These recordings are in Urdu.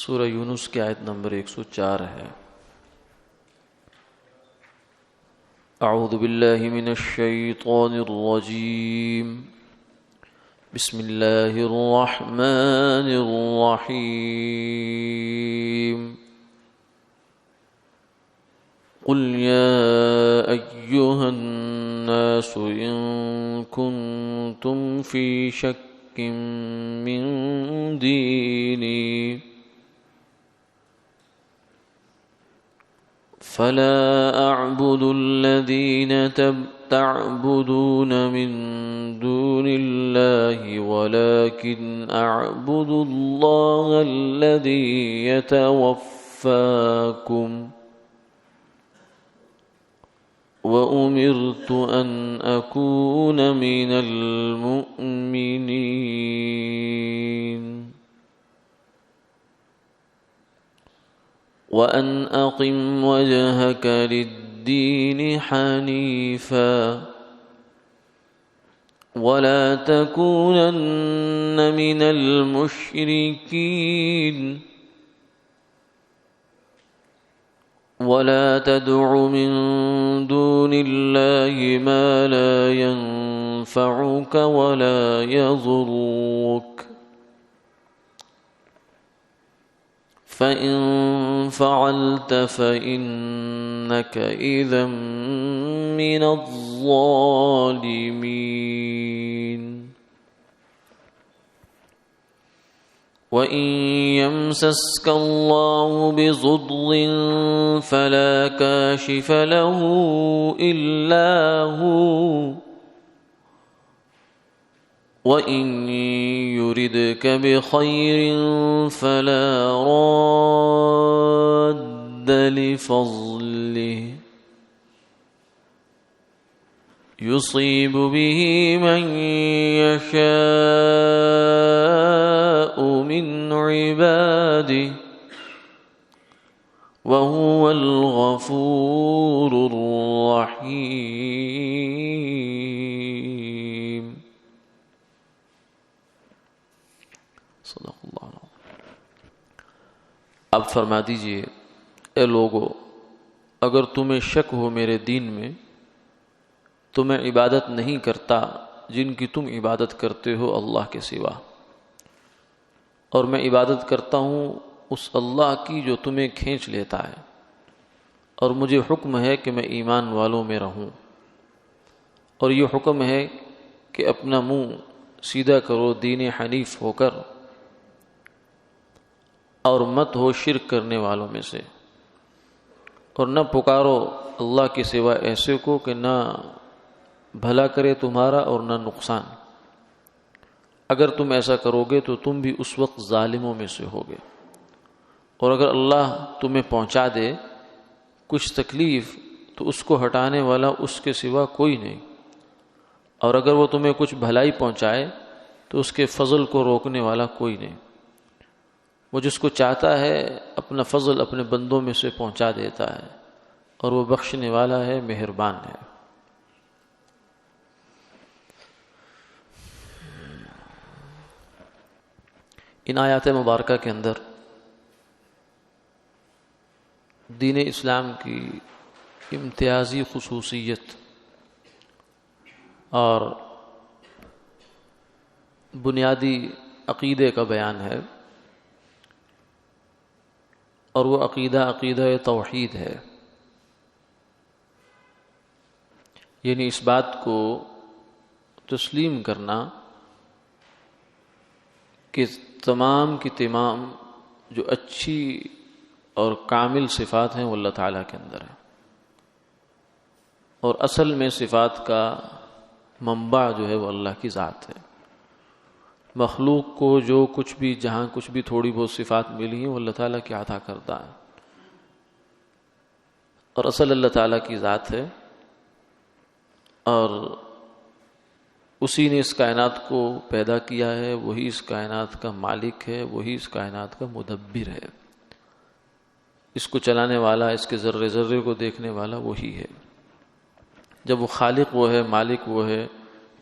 سورہ یونس کی آیت نمبر 104 ہے۔ اعوذ باللہ من الشیطان الرجیم، بسم اللہ الرحمن الرحیم۔ قل یا ایہا الناس ان کنتم فی شک من دینی فلا أعبد الذين تعبدون من دون الله ولكن أعبد الله الذي يتوفاكم وأمرت أن أكون من المؤمنين وأن أقم وجهك للدين حنيفا ولا تكونن من المشركين ولا تدع من دون الله ما لا ينفعك ولا يضرك فإن فعلت فإنك إذا من الظالمين وإن يمسسك الله بضر فلا كاشف له إلا هو وَإِن يُرِدْكَ بِخَيْرٍ فَلَا رَادَّ لِفَضْلِهِ يُصِيبُ بِهِ مَن يَشَاءُ مِنْ عِبَادِهِ وَهُوَ الْغَفُورُ الرَّحِيمُ۔ صدق اللہ العظیم۔ اب فرما دیجئے، اے لوگو، اگر تمہیں شک ہو میرے دین میں تو میں عبادت نہیں کرتا جن کی تم عبادت کرتے ہو اللہ کے سوا، اور میں عبادت کرتا ہوں اس اللہ کی جو تمہیں کھینچ لیتا ہے، اور مجھے حکم ہے کہ میں ایمان والوں میں رہوں، اور یہ حکم ہے کہ اپنا منہ سیدھا کرو دین حنیف ہو کر، اور مت ہو شرک کرنے والوں میں سے، اور نہ پکارو اللہ کے سوا ایسے کو کہ نہ بھلا کرے تمہارا اور نہ نقصان۔ اگر تم ایسا کرو گے تو تم بھی اس وقت ظالموں میں سے ہوگے، اور اگر اللہ تمہیں پہنچا دے کچھ تکلیف تو اس کو ہٹانے والا اس کے سوا کوئی نہیں، اور اگر وہ تمہیں کچھ بھلائی پہنچائے تو اس کے فضل کو روکنے والا کوئی نہیں۔ وہ جس کو چاہتا ہے اپنا فضل اپنے بندوں میں سے پہنچا دیتا ہے، اور وہ بخشنے والا ہے، مہربان ہے۔ ان آیات مبارکہ کے اندر دین اسلام کی امتیازی خصوصیت اور بنیادی عقیدے کا بیان ہے، اور وہ عقیدہ توحید ہے، یعنی اس بات کو تسلیم کرنا کہ تمام کی تمام جو اچھی اور کامل صفات ہیں وہ اللہ تعالیٰ کے اندر ہیں، اور اصل میں صفات کا منبع جو ہے وہ اللہ کی ذات ہے۔ مخلوق کو جو کچھ بھی جہاں کچھ بھی تھوڑی بہت صفات ملی ہیں وہ اللہ تعالیٰ کی عطا کردہ ہے، اور اصل اللہ تعالیٰ کی ذات ہے، اور اسی نے اس کائنات کو پیدا کیا ہے، وہی اس کائنات کا مالک ہے، وہی اس کائنات کا مدبر ہے، اس کو چلانے والا، اس کے ذرے ذرے کو دیکھنے والا وہی ہے۔ جب وہ خالق وہ ہے، مالک وہ ہے،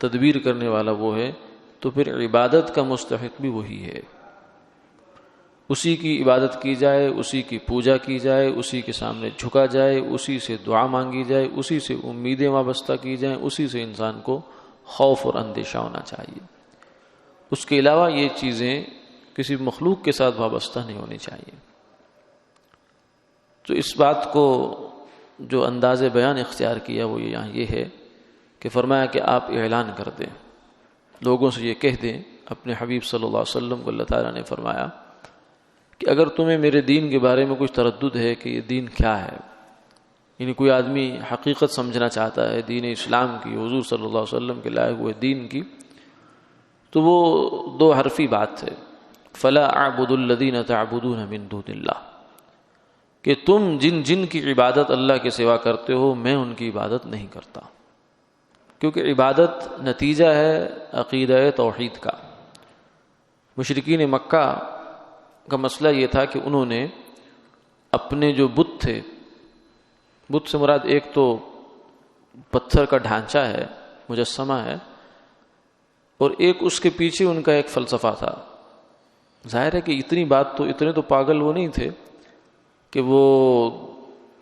تدبیر کرنے والا وہ ہے، تو پھر عبادت کا مستحق بھی وہی ہے۔ اسی کی عبادت کی جائے، اسی کی پوجا کی جائے، اسی کے سامنے جھکا جائے، اسی سے دعا مانگی جائے، اسی سے امیدیں وابستہ کی جائیں، اسی سے انسان کو خوف اور اندیشہ ہونا چاہیے۔ اس کے علاوہ یہ چیزیں کسی مخلوق کے ساتھ وابستہ نہیں ہونی چاہیے۔ تو اس بات کو جو انداز بیان اختیار کیا وہ یہاں یہ ہے کہ فرمایا کہ آپ اعلان کر دیں، لوگوں سے یہ کہہ دیں، اپنے حبیب صلی اللہ علیہ وسلم کو اللہ تعالیٰ نے فرمایا کہ اگر تمہیں میرے دین کے بارے میں کچھ تردد ہے کہ یہ دین کیا ہے، یعنی کوئی آدمی حقیقت سمجھنا چاہتا ہے دین اسلام کی، حضور صلی اللہ علیہ وسلم کے لائے ہوئے دین کی، تو وہ دو حرفی بات ہے، فلا اعبد الذین تعبدون من دون اللہ، کہ تم جن جن کی عبادت اللہ کے سوا کرتے ہو میں ان کی عبادت نہیں کرتا، کیونکہ عبادت نتیجہ ہے عقیدہ توحید کا۔ مشرکین مکہ کا مسئلہ یہ تھا کہ انہوں نے اپنے جو بت تھے، بت سے مراد ایک تو پتھر کا ڈھانچہ ہے، مجسمہ ہے، اور ایک اس کے پیچھے ان کا ایک فلسفہ تھا۔ ظاہر ہے کہ اتنے تو پاگل وہ نہیں تھے کہ وہ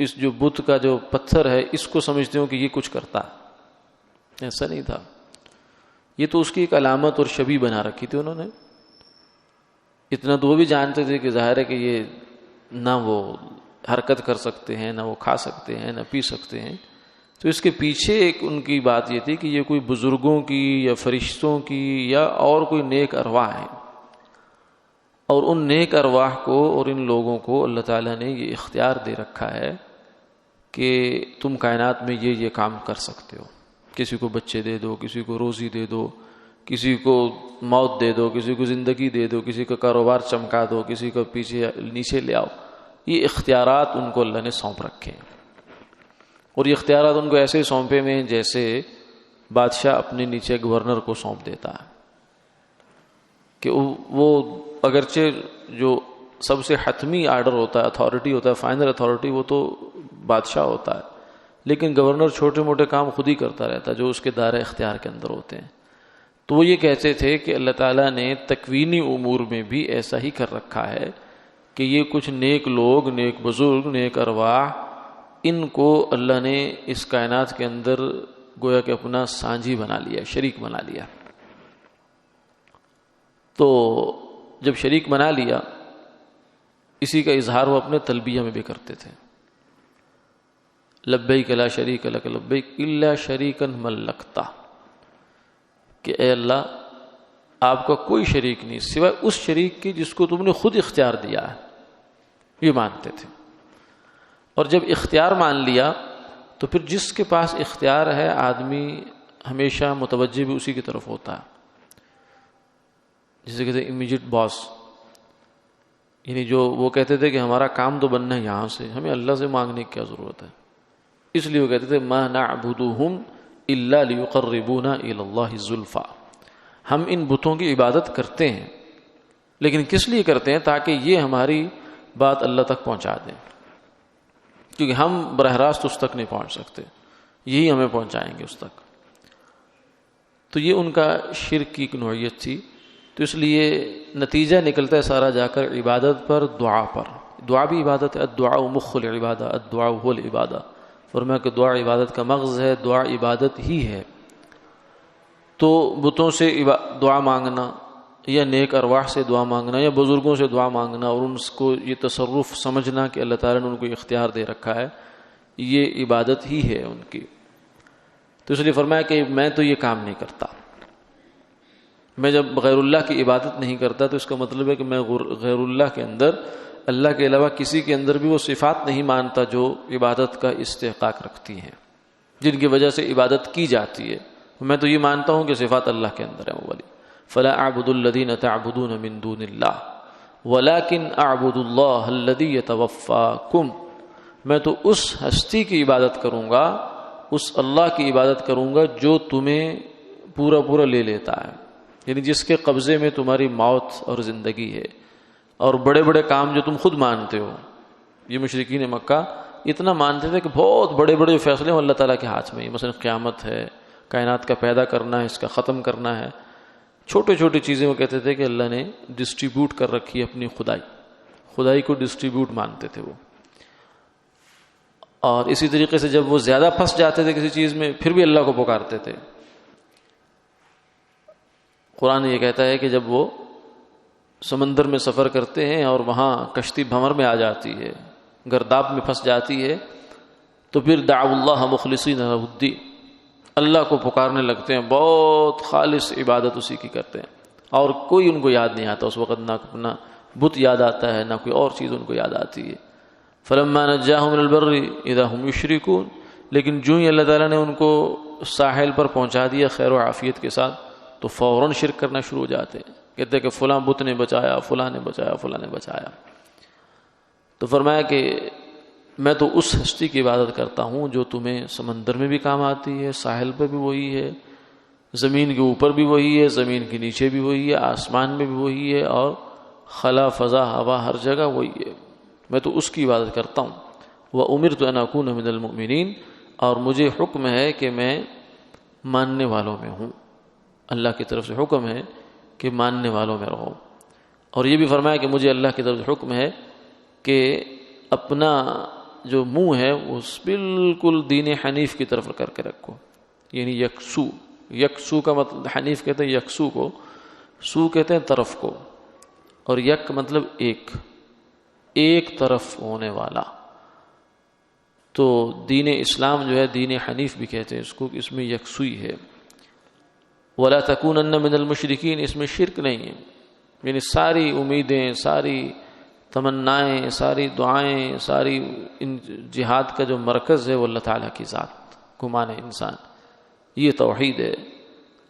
اس جو بت کا جو پتھر ہے اس کو سمجھتے ہوں کہ یہ کچھ کرتا ہے، ایسا نہیں تھا۔ یہ تو اس کی ایک علامت اور شبیہ بنا رکھی تھی انہوں نے۔ اتنا تو وہ بھی جانتے تھے کہ ظاہر ہے کہ یہ نہ وہ حرکت کر سکتے ہیں، نہ وہ کھا سکتے ہیں، نہ پی سکتے ہیں، تو اس کے پیچھے ایک ان کی بات یہ تھی کہ یہ کوئی بزرگوں کی یا فرشتوں کی یا اور کوئی نیک ارواح ہیں، اور ان نیک ارواح کو اور ان لوگوں کو اللہ تعالیٰ نے یہ اختیار دے رکھا ہے کہ تم کائنات میں یہ کام کر سکتے ہو، کسی کو بچے دے دو، کسی کو روزی دے دو، کسی کو موت دے دو، کسی کو زندگی دے دو، کسی کا کاروبار چمکا دو، کسی کو پیچھے نیچے لے آؤ۔ یہ اختیارات ان کو اللہ نے سونپ رکھے ہیں، اور یہ اختیارات ان کو ایسے سونپے میں جیسے بادشاہ اپنے نیچے گورنر کو سونپ دیتا ہے، کہ وہ اگرچہ جو سب سے حتمی آرڈر ہوتا ہے، اتھارٹی ہوتا ہے، فائنل اتھارٹی وہ تو بادشاہ ہوتا ہے، لیکن گورنر چھوٹے موٹے کام خود ہی کرتا رہتا ہے جو اس کے دائرہ اختیار کے اندر ہوتے ہیں۔ تو وہ یہ کہتے تھے کہ اللہ تعالیٰ نے تکوینی امور میں بھی ایسا ہی کر رکھا ہے کہ یہ کچھ نیک لوگ، نیک بزرگ، نیک ارواح، ان کو اللہ نے اس کائنات کے اندر گویا کہ اپنا سانجھی بنا لیا، شریک بنا لیا۔ تو جب شریک بنا لیا، اسی کا اظہار وہ اپنے تلبیہ میں بھی کرتے تھے، لبیک لا شریک لک لبیک الا شریکا ملکتا، کہ اے اللہ آپ کا کوئی شریک نہیں سوائے اس شریک کی جس کو تم نے خود اختیار دیا ہے، یہ مانتے تھے۔ اور جب اختیار مان لیا تو پھر جس کے پاس اختیار ہے آدمی ہمیشہ متوجہ بھی اسی کی طرف ہوتا ہے، جسے کہتے ہیں امیجیٹ باس، یعنی جو وہ کہتے تھے کہ ہمارا کام تو بننا ہے یہاں سے، ہمیں اللہ سے مانگنے کی کیا ضرورت ہے، اس لیے وہ کہتے تھے ما نعبدہم الا لیقربونا الی اللہ زلفا، ہم ان بتوں کی عبادت کرتے ہیں لیکن کس لیے کرتے ہیں؟ تاکہ یہ ہماری بات اللہ تک پہنچا دیں، کیونکہ ہم براہ راست اس تک نہیں پہنچ سکتے، یہی ہمیں پہنچائیں گے اس تک۔ تو یہ ان کا شرک کی ایک نوعیت تھی۔ تو اس لیے نتیجہ نکلتا ہے سارا جا کر عبادت پر، دعا پر۔ دعا بھی عبادت ہے، الدعاء مخ العبادہ، الدعاء هو العبادہ، فرمایا کہ دعا عبادت کا مغز ہے، دعا عبادت ہی ہے۔ تو بتوں سے دعا مانگنا یا نیک ارواح سے دعا مانگنا یا بزرگوں سے دعا مانگنا اور ان کو یہ تصرف سمجھنا کہ اللہ تعالیٰ نے ان کو اختیار دے رکھا ہے، یہ عبادت ہی ہے ان کی۔ تو اس لیے فرمایا کہ میں تو یہ کام نہیں کرتا، میں جب غیر اللہ کی عبادت نہیں کرتا تو اس کا مطلب ہے کہ میں غیر اللہ کے اندر، اللہ کے علاوہ کسی کے اندر بھی وہ صفات نہیں مانتا جو عبادت کا استحقاق رکھتی ہیں، جن کی وجہ سے عبادت کی جاتی ہے۔ میں تو یہ مانتا ہوں کہ صفات اللہ کے اندر ہے وہ والی۔ فلا اعبد الذین تعبدون من دون اللہ ولکن اعبد اللہ الذی یتوفاکم، میں تو اس ہستی کی عبادت کروں گا، اس اللہ کی عبادت کروں گا جو تمہیں پورا لے لیتا ہے، یعنی جس کے قبضے میں تمہاری موت اور زندگی ہے۔ اور بڑے بڑے کام جو تم خود مانتے ہو، یہ مشرکین مکہ اتنا مانتے تھے کہ بہت بڑے بڑے فیصلے ہیں اللہ تعالیٰ کے ہاتھ میں، مثلا قیامت ہے، کائنات کا پیدا کرنا ہے، اس کا ختم کرنا ہے، چھوٹی چھوٹی چیزیں وہ کہتے تھے کہ اللہ نے ڈسٹریبیوٹ کر رکھی ہے اپنی خدائی۔ خدائی کو ڈسٹریبیوٹ مانتے تھے وہ. اور اسی طریقے سے جب وہ زیادہ پھنس جاتے تھے کسی چیز میں پھر بھی اللہ کو پکارتے تھے. قرآن یہ کہتا ہے کہ جب وہ سمندر میں سفر کرتے ہیں اور وہاں کشتی بھنور میں آ جاتی ہے، گرداب میں پھنس جاتی ہے، تو پھر دعوا اللہ مخلصین لہ الدین، اللہ کو پکارنے لگتے ہیں، بہت خالص عبادت اسی کی کرتے ہیں، اور کوئی ان کو یاد نہیں آتا اس وقت، نہ اپنا بت یاد آتا ہے، نہ کوئی اور چیز ان کو یاد آتی ہے. فلما نجاہم من البر اذا ہم یشرکون، لیکن جو ہی اللہ تعالیٰ نے ان کو ساحل پر پہنچا دیا خیر و عافیت کے ساتھ تو فوراً شرک کرنا شروع ہو جاتے ہیں، کہتے ہیں کہ فلاں بت نے بچایا، فلاں نے بچایا، فلاں نے بچایا. تو فرمایا کہ میں تو اس ہستی کی عبادت کرتا ہوں جو تمہیں سمندر میں بھی کام آتی ہے، ساحل پہ بھی وہی ہے، زمین کے اوپر بھی وہی ہے، زمین کے نیچے بھی وہی ہے، آسمان میں بھی وہی ہے، اور خلا فضا ہوا ہر جگہ وہی ہے. میں تو اس کی عبادت کرتا ہوں. وَأُمِرْتُ أَنْ أَكُونَ مِنَ الْمُؤْمِنِينَ، اور مجھے حکم ہے کہ میں ماننے والوں میں ہوں. اللہ کی طرف سے حکم ہے کہ ماننے والوں میں رہو. اور یہ بھی فرمایا کہ مجھے اللہ کی طرف سے حکم ہے کہ اپنا جو منہ ہے اس بالکل دین حنیف کی طرف کر کے رکھو، یعنی یکسو. یکسو کا مطلب، حنیف کہتے ہیں یکسو کو، سو کہتے ہیں طرف کو، اور یک مطلب ایک طرف ہونے والا. تو دین اسلام جو ہے دین حنیف بھی کہتے ہیں اس کو، اس میں یکسوئی ہے. وَلَا تَكُونَنَّ مِنَ الْمُشْرِكِينَ، اس میں شرک نہیں ہے، یعنی ساری امیدیں، ساری تمنائیں، ساری دعائیں، ساری ان جہاد کا جو مرکز ہے وہ اللہ تعالیٰ کی ذات کو مانے انسان. یہ توحید ہے.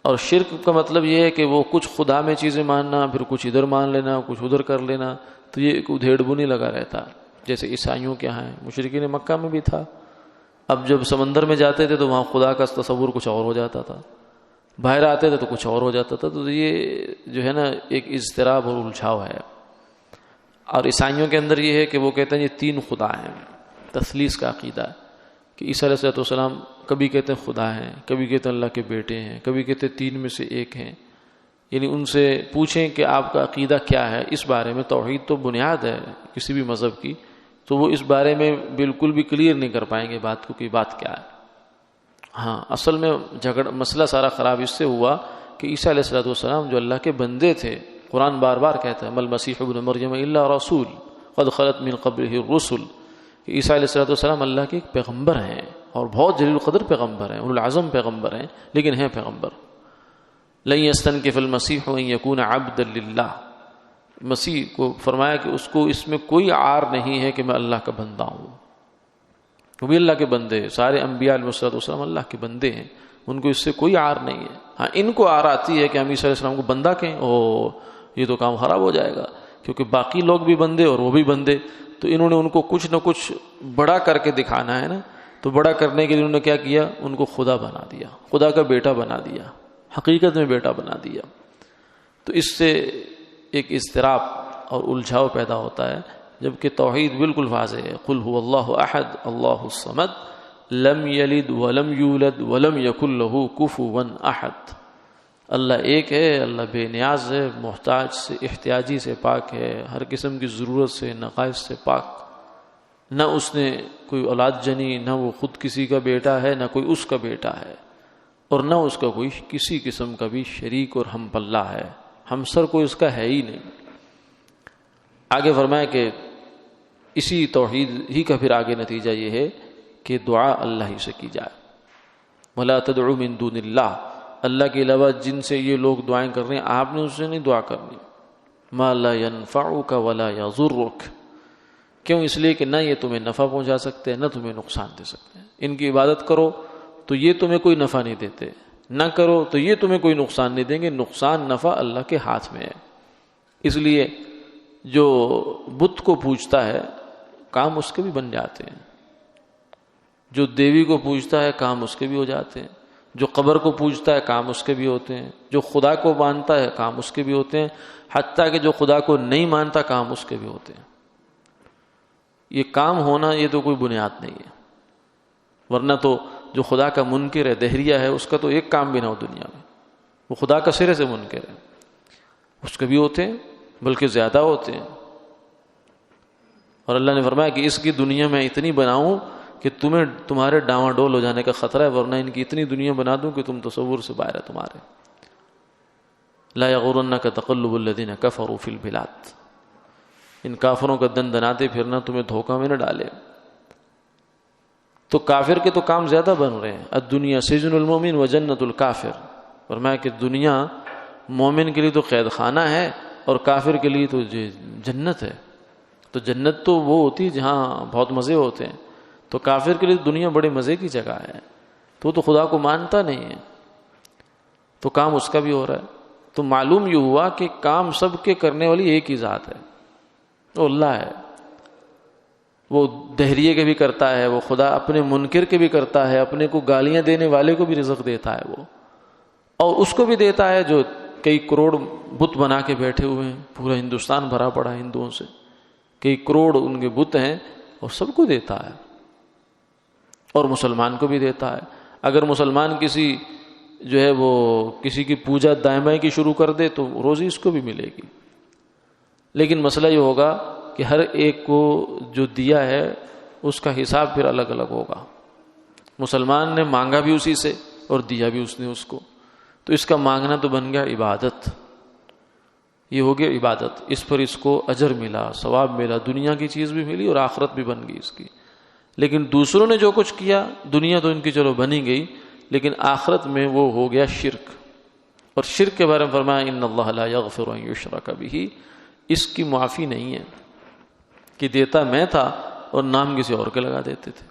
اور شرک کا مطلب یہ ہے کہ وہ کچھ خدا میں چیزیں ماننا، پھر کچھ ادھر مان لینا، کچھ ادھر کر لینا، تو یہ ایک ادھیڑ بنی لگا رہتا، جیسے عیسائیوں کے یہاں ہے. مشرکین مکہ میں بھی تھا. اب جب سمندر میں جاتے تھے تو وہاں خدا کا تصور کچھ اور ہو جاتا تھا، باہر آتے تھے تو کچھ اور ہو جاتا تھا. تو یہ جو ہے نا ایک اضطراب اور الجھاؤ ہے. اور عیسائیوں کے اندر یہ ہے کہ وہ کہتے ہیں یہ تین خدا ہیں، تثلیث کا عقیدہ ہے کہ عیسیٰ علیہ السلام کبھی کہتے ہیں خدا ہیں، کبھی کہتے ہیں اللہ کے بیٹے ہیں، کبھی کہتے ہیں تین میں سے ایک ہیں. یعنی ان سے پوچھیں کہ آپ کا عقیدہ کیا ہے اس بارے میں. توحید تو بنیاد ہے کسی بھی مذہب کی، تو وہ اس بارے میں بالکل بھی کلیئر نہیں کر پائیں گے بات کو کہ بات کیا ہے. ہاں اصل میں مسئلہ سارا خراب اس سے ہوا کہ عیسیٰ علیہ السلام جو اللہ کے بندے تھے، قرآن بار بار کہتا ہے مل مسیح ابن مریم الا رسول قد خلت من قبلہ الرسل، کہ عیسیٰ علیہ السلام اللہ کے ایک پیغمبر ہیں، اور بہت جلیل القدر پیغمبر ہیں، اولو العزم پیغمبر ہیں، لیکن ہیں پیغمبر. لن يستنكف المسيح ان يكون عبدا للہ، مسیح کو فرمایا کہ اس کو اس میں کوئی عار نہیں ہے کہ میں اللہ کا بندہ ہوں. وہ بھی اللہ کے بندے ہیں، سارے انبیاء علیہ السلام اللہ کے بندے ہیں، ان کو اس سے کوئی عار نہیں ہے. ہاں ان کو عار آتی ہے کہ ہم عیسیٰ علیہ السلام کو بندہ کہیں، او یہ تو کام خراب ہو جائے گا، کیونکہ باقی لوگ بھی بندے اور وہ بھی بندے، تو انہوں نے ان کو کچھ نہ کچھ بڑا کر کے دکھانا ہے نا. تو بڑا کرنے کے لیے انہوں نے کیا کیا، ان کو خدا بنا دیا، خدا کا بیٹا بنا دیا، حقیقت میں بیٹا بنا دیا. تو اس سے ایک اضطراب اور الجھاؤ پیدا ہوتا ہے، جبکہ توحید بالکل واضح ہے. قل هو اللہ احد اللہ الصمد لم یلد ولم یولد ولم یکن له کفوا احد. اللہ ایک ہے، اللہ بے نیاز ہے، محتاج سے احتیاجی سے پاک ہے، ہر قسم کی ضرورت سے نقائص سے پاک. نہ اس نے کوئی اولاد جنی، نہ وہ خود کسی کا بیٹا ہے، نہ کوئی اس کا بیٹا ہے، اور نہ اس کا کوئی کسی قسم کا بھی شریک اور ہم پلہ ہے، ہمسر کوئی اس کا ہے ہی نہیں. آگے فرمایا کہ اسی توحید ہی کا پھر آگے نتیجہ یہ ہے کہ دعا اللہ ہی سے کی جائے. وَلَا تَدْعُوا مِن دُونِ اللَّهِ، اللہ کے علاوہ جن سے یہ لوگ دعائیں کر رہے ہیں آپ نے اس سے نہیں دعا کرنی. مَا لَا يَنفَعُكَ وَلَا يَضُرُّكَ، کیوں؟ اس لیے کہ نہ یہ تمہیں نفع پہنچا سکتے ہیں، نہ تمہیں نقصان دے سکتے ہیں. ان کی عبادت کرو تو یہ تمہیں کوئی نفع نہیں دیتے، نہ کرو تو یہ تمہیں کوئی نقصان نہیں دیں گے. نقصان نفع اللہ کے ہاتھ میں ہے. اس لیے جو بت کو پوجتا ہے کام اس کے بھی بن جاتے ہیں، جو دیوی کو پوجتا ہے کام اس کے بھی ہو جاتے ہیں، جو قبر کو پوجتا ہے کام اس کے بھی ہوتے ہیں، جو خدا کو مانتا ہے کام اس کے بھی ہوتے ہیں، حتیٰ کہ جو خدا کو نہیں مانتا کام اس کے بھی ہوتے ہیں. یہ کام ہونا یہ تو کوئی بنیاد نہیں ہے، ورنہ تو جو خدا کا منکر ہے، دہریہ ہے، اس کا تو ایک کام بھی نہ ہو دنیا میں، وہ خدا کا سرے سے منکر ہے. اس کے بھی ہوتے ہیں بلکہ زیادہ ہوتے ہیں. اور اللہ نے فرمایا کہ اس کی دنیا میں اتنی بناؤں کہ تمہارے ڈاواں ڈول ہو جانے کا خطرہ ہے، ورنہ ان کی اتنی دنیا بنا دوں کہ تم تصور سے باہر ہے تمہارے. لا یغرنک تقلب الذین کفروا فی البلاد، ان کافروں کا دن دناتے پھرنا تمہیں دھوکہ میں نہ ڈالے. تو کافر کے تو کام زیادہ بن رہے ہیں. الدنیا سجن المومن و جنت الکافر، فرمایا کہ دنیا مومن کے لیے تو قید خانہ ہے اور کافر کے لیے تو جنت ہے. تو جنت تو وہ ہوتی جہاں بہت مزے ہوتے ہیں، تو کافر کے لیے دنیا بڑے مزے کی جگہ ہے. تو خدا کو مانتا نہیں ہے، تو کام اس کا بھی ہو رہا ہے. تو معلوم یہ ہوا کہ کام سب کے کرنے والی ایک ہی ذات ہے، وہ اللہ ہے. وہ دہریے کے بھی کرتا ہے، وہ خدا اپنے منکر کے بھی کرتا ہے، اپنے کو گالیاں دینے والے کو بھی رزق دیتا ہے وہ، اور اس کو بھی دیتا ہے جو کئی کروڑ بت بنا کے بیٹھے ہوئے ہیں. پورا ہندوستان بھرا پڑا ہے ہندوؤں سے، کئی کروڑ ان کے بت ہیں، اور سب کو دیتا ہے. اور مسلمان کو بھی دیتا ہے. اگر مسلمان کسی جو ہے وہ کسی کی پوجا دائیں بائیں کی شروع کر دے تو روزی اس کو بھی ملے گی. لیکن مسئلہ یہ ہوگا کہ ہر ایک کو جو دیا ہے اس کا حساب پھر الگ الگ ہوگا. مسلمان نے مانگا بھی اسی سے اور دیا بھی اس نے اس کو، تو اس کا مانگنا تو بن گیا عبادت. یہ ہو گیا عبادت، اس پر اس کو اجر ملا، ثواب ملا، دنیا کی چیز بھی ملی اور آخرت بھی بن گئی اس کی. لیکن دوسروں نے جو کچھ کیا، دنیا تو ان کی چلو بنی گئی، لیکن آخرت میں وہ ہو گیا شرک. اور شرک کے بارے میں فرمایا ان اللہ لا یغفر ان یشرک بہ، اس کی معافی نہیں ہے کہ دیتا میں تھا اور نام کسی اور کے لگا دیتے تھے.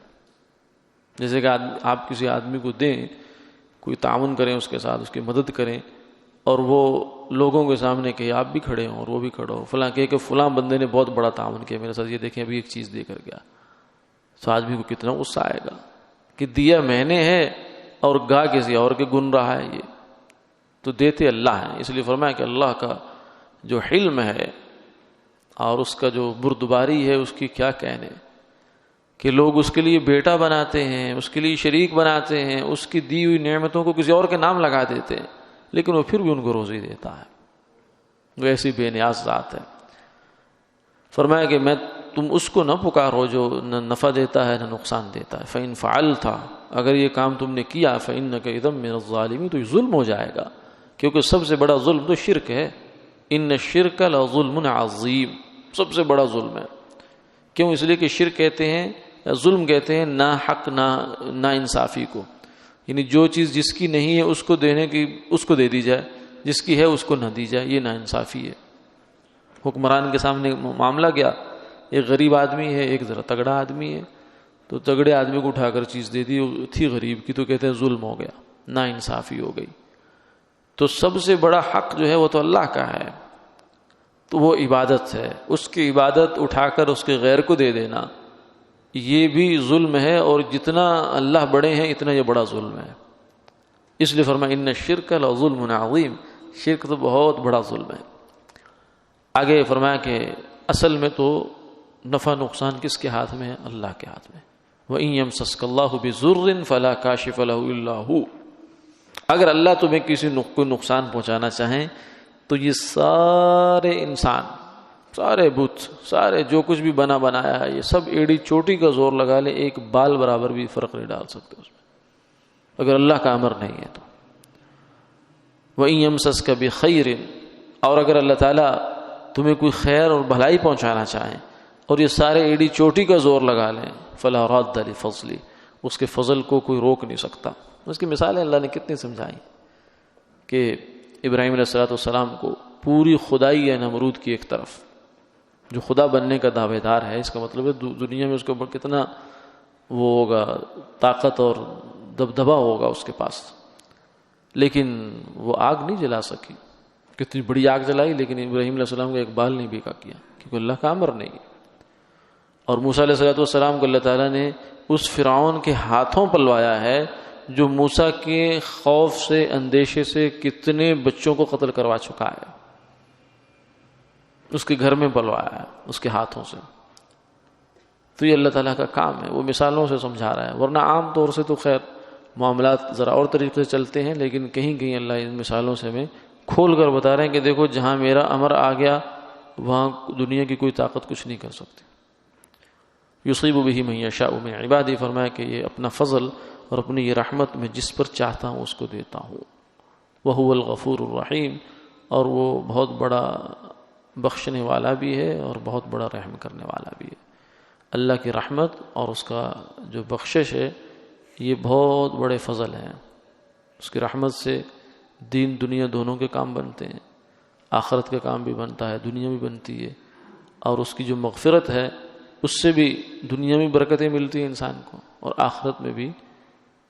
جیسے کہ آپ کسی آدمی کو دیں، کوئی تعاون کریں اس کے ساتھ، اس کی مدد کریں، اور وہ لوگوں کے سامنے کہ آپ بھی کھڑے ہوں اور وہ بھی کھڑا ہو، فلاں کہ فلاں بندے نے بہت بڑا تعاون کیا میرے ساتھ، یہ دیکھیں ابھی ایک چیز دے کر گیا. تو آدمی کو کتنا غصہ آئے گا کہ دیا میں نے ہے اور گاہ کسی اور کے گن رہا ہے. یہ تو دیتے اللہ ہیں. اس لیے فرمایا کہ اللہ کا جو حلم ہے اور اس کا جو بردباری ہے اس کی کیا کہنے، کہ لوگ اس کے لیے بیٹا بناتے ہیں، اس کے لیے شریک بناتے ہیں، اس کی دی ہوئی نعمتوں کو کسی اور کے نام لگا دیتے ہیں، لیکن وہ پھر بھی ان کو روزی دیتا ہے. وہ ایسی بے نیاز ذات ہے. فرمایا کہ تم اس کو نہ پکارو جو نہ نفع دیتا ہے نہ نقصان دیتا ہے. فَإِن فَعَلْتَ، اگر یہ کام تم نے کیا، فَإِنَّكَ إِذًا مِّنَ الظَّالِمِينَ، تو یہ ظلم ہو جائے گا، کیونکہ سب سے بڑا ظلم تو شرک ہے. ان الشرک لظلم عظیم، سب سے بڑا ظلم ہے. کیوں؟ اس لیے کہ شرک کہتے ہیں، ظلم کہتے ہیں نا حق نا انصافی کو، یعنی جو چیز جس کی نہیں ہے اس کو دینے کی اس کو دے دی جائے، جس کی ہے اس کو نہ دی جائے، یہ نا انصافی ہے. حکمران کے سامنے معاملہ گیا، ایک غریب آدمی ہے، ایک ذرا تگڑا آدمی ہے، تو تگڑے آدمی کو اٹھا کر چیز دے دی، تھی غریب کی، تو کہتے ہیں ظلم ہو گیا، نا انصافی ہو گئی. تو سب سے بڑا حق جو ہے وہ تو اللہ کا ہے، تو وہ عبادت ہے. اس کی عبادت اٹھا کر اس کے غیر کو دے دینا یہ بھی ظلم ہے، اور جتنا اللہ بڑے ہیں اتنا یہ بڑا ظلم ہے. اس لیے فرمایا ان الشرک لظلم عظیم، شرک تو بہت بڑا ظلم ہے. آگے فرمایا کہ اصل میں تو نفع نقصان کس کے ہاتھ میں ہے؟ اللہ کے ہاتھ میں. وَإِن يَمْسَسْكَ اللَّهُ بِضُرٍّ فَلَا كَاشِفَ لَهُ إِلَّا هُوَ، اگر اللہ تمہیں کسی کوئی نقصان پہنچانا چاہیں تو یہ سارے انسان، سارے بت، سارے جو کچھ بھی بنایا ہے، یہ سب ایڑی چوٹی کا زور لگا لے، ایک بال برابر بھی فرق نہیں ڈال سکتے اس میں، اگر اللہ کا امر نہیں ہے تو. وَإِن يَمْسَسْكَ بِخَيْرٍ، اور اگر اللہ تعالیٰ تمہیں کوئی خیر اور بھلائی پہنچانا چاہیں اور یہ سارے ایڑی چوٹی کا زور لگا لیں، فَلَا رَادَّ لِفَضْلِهِ، اس کے فضل کو کوئی روک نہیں سکتا. اس کی مثالیں اللہ نے کتنی سمجھائیں کہ ابراہیم علیہ السلام کو پوری خدائی ہے نمرود کی ایک طرف، جو خدا بننے کا دعوے دار ہے، اس کا مطلب ہے دنیا میں اس کے اوپر کتنا وہ ہوگا، طاقت اور دبدبا ہوگا اس کے پاس، لیکن وہ آگ نہیں جلا سکی. کتنی بڑی آگ جلائی لیکن ابراہیم علیہ السلام کو ایک بال نہیں بھیگا کیا، کیونکہ اللہ کا امر نہیں. اور موسیٰ علیہ السلام کو اللہ تعالیٰ نے اس فرعون کے ہاتھوں پلوایا ہے جو موسیٰ کے خوف سے، اندیشے سے کتنے بچوں کو قتل کروا چکا ہے، اس کے گھر میں پلوایا ہے اس کے ہاتھوں سے. تو یہ اللہ تعالیٰ کا کام ہے، وہ مثالوں سے سمجھا رہا ہے. ورنہ عام طور سے تو خیر معاملات ذرا اور طریقے سے چلتے ہیں، لیکن کہیں کہیں اللہ ان مثالوں سے ہمیں کھول کر بتا رہے ہیں کہ دیکھو جہاں میرا امر آ گیا وہاں دنیا کی کوئی طاقت کچھ نہیں کر سکتی. یصیب بہ من یشاء من عبادی، فرمایا کہ یہ اپنا فضل اور اپنی یہ رحمت میں جس پر چاہتا ہوں اس کو دیتا ہوں. وہو الغفور الرحیم، اور وہ بہت بڑا بخشنے والا بھی ہے اور بہت بڑا رحم کرنے والا بھی ہے. اللہ کی رحمت اور اس کا جو بخشش ہے یہ بہت بڑے فضل ہیں. اس کی رحمت سے دین دنیا دونوں کے کام بنتے ہیں، آخرت کا کام بھی بنتا ہے، دنیا بھی بنتی ہے. اور اس کی جو مغفرت ہے اس سے بھی دنیا میں برکتیں ملتی ہیں انسان کو، اور آخرت میں بھی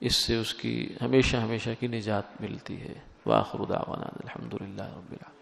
اس سے اس کی ہمیشہ ہمیشہ کی نجات ملتی ہے. وآخر دعوانا الحمدللہ رب العالمین.